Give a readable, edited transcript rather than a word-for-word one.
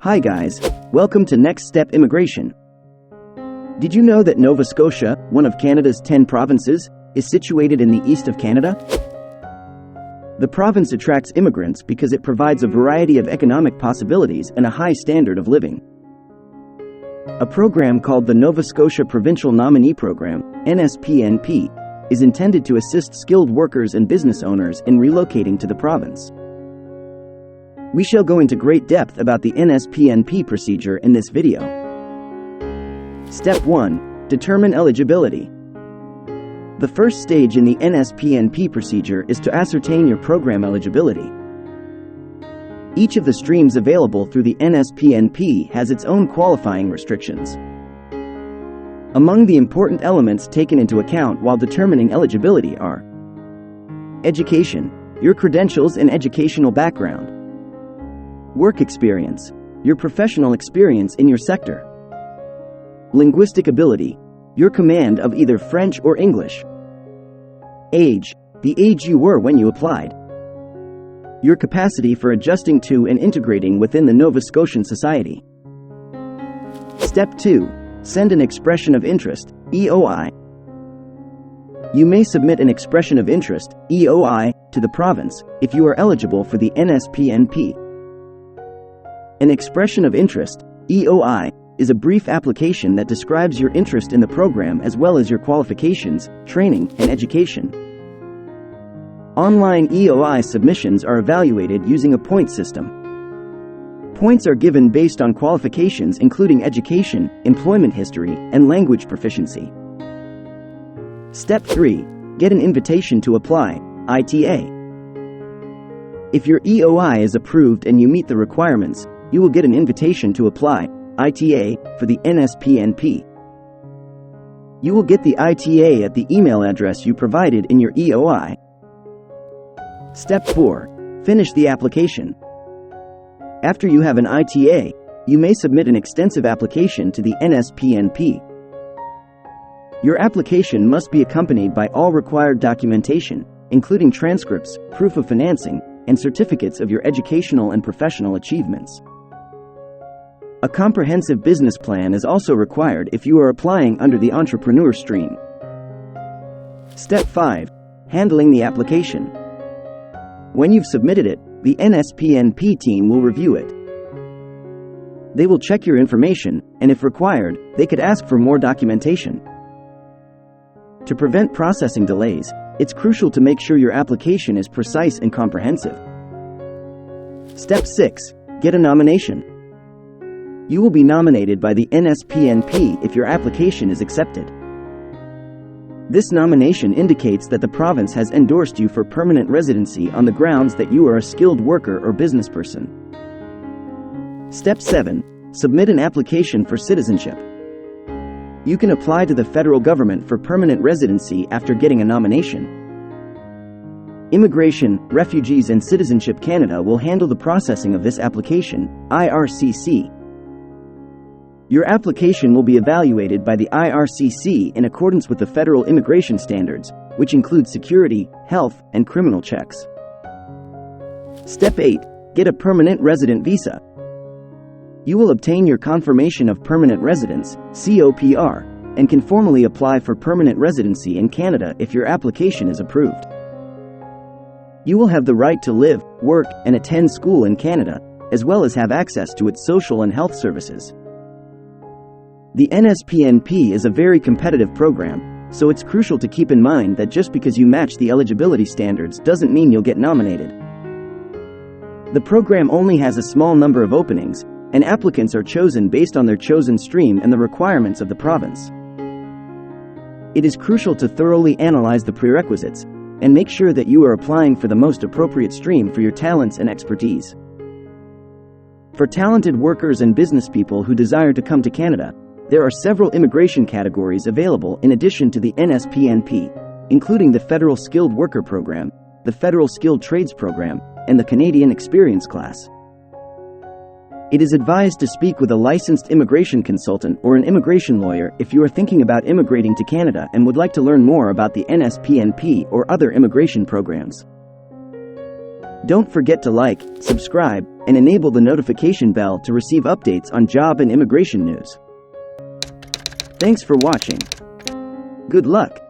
Hi guys, welcome to Next Step Immigration. Did you know that Nova Scotia, one of Canada's 10 provinces, is situated in the east of Canada? The province attracts immigrants because it provides a variety of economic possibilities and a high standard of living. A program called the Nova Scotia Provincial Nominee Program, NS PNP, is intended to assist skilled workers and business owners in relocating to the province. We shall go into great depth about the NS PNP procedure in this video. Step 1. Determine eligibility. The first stage in the NS PNP procedure is to ascertain your program eligibility. Each of the streams available through the NS PNP has its own qualifying restrictions. Among the important elements taken into account while determining eligibility are education, your credentials and educational background; work experience, your professional experience in your sector; linguistic ability, your command of either French or English; age, the age you were when you applied; your capacity for adjusting to and integrating within the Nova Scotian society. Step 2. Send an expression of interest, EOI. You may submit an expression of interest, EOI, to the province if you are eligible for the NS PNP. An expression of interest, EOI, is a brief application that describes your interest in the program as well as your qualifications, training, and education. Online EOI submissions are evaluated using a point system. Points are given based on qualifications including education, employment history, and language proficiency. Step 3. Get an invitation to apply, I.T.A. If your EOI is approved and you meet the requirements, you will get an invitation to apply, I.T.A, for the NS PNP. You will get the I.T.A at the email address you provided in your EOI. Step 4. Finish the application. After you have an I.T.A, you may submit an extensive application to the NS PNP. Your application must be accompanied by all required documentation, including transcripts, proof of financing, and certificates of your educational and professional achievements. A comprehensive business plan is also required if you are applying under the entrepreneur stream. Step 5. Handling the application. When you've submitted it, the NS PNP team will review it. They will check your information, and if required, they could ask for more documentation. To prevent processing delays, it's crucial to make sure your application is precise and comprehensive. Step 6. Get a nomination. You will be nominated by the NS PNP if your application is accepted. This nomination indicates that the province has endorsed you for permanent residency on the grounds that you are a skilled worker or business person. Step 7. Submit an application for citizenship. You can apply to the federal government for permanent residency after getting a nomination. Immigration, Refugees and Citizenship Canada will handle the processing of this application, IRCC. Your application will be evaluated by the IRCC in accordance with the federal immigration standards, which include security, health, and criminal checks. Step 8. Get a permanent resident visa. You will obtain your confirmation of permanent residence, COPR, and can formally apply for permanent residency in Canada if your application is approved. You will have the right to live, work, and attend school in Canada, as well as have access to its social and health services. The NS PNP is a very competitive program, so it's crucial to keep in mind that just because you match the eligibility standards doesn't mean you'll get nominated. The program only has a small number of openings, and applicants are chosen based on their chosen stream and the requirements of the province. It is crucial to thoroughly analyze the prerequisites and make sure that you are applying for the most appropriate stream for your talents and expertise. For talented workers and business people who desire to come to Canada, there are several immigration categories available in addition to the NS PNP, including the Federal Skilled Worker Program, the Federal Skilled Trades Program, and the Canadian Experience Class. It is advised to speak with a licensed immigration consultant or an immigration lawyer if you are thinking about immigrating to Canada and would like to learn more about the NS PNP or other immigration programs. Don't forget to like, subscribe, and enable the notification bell to receive updates on job and immigration news. Thanks for watching. Good luck.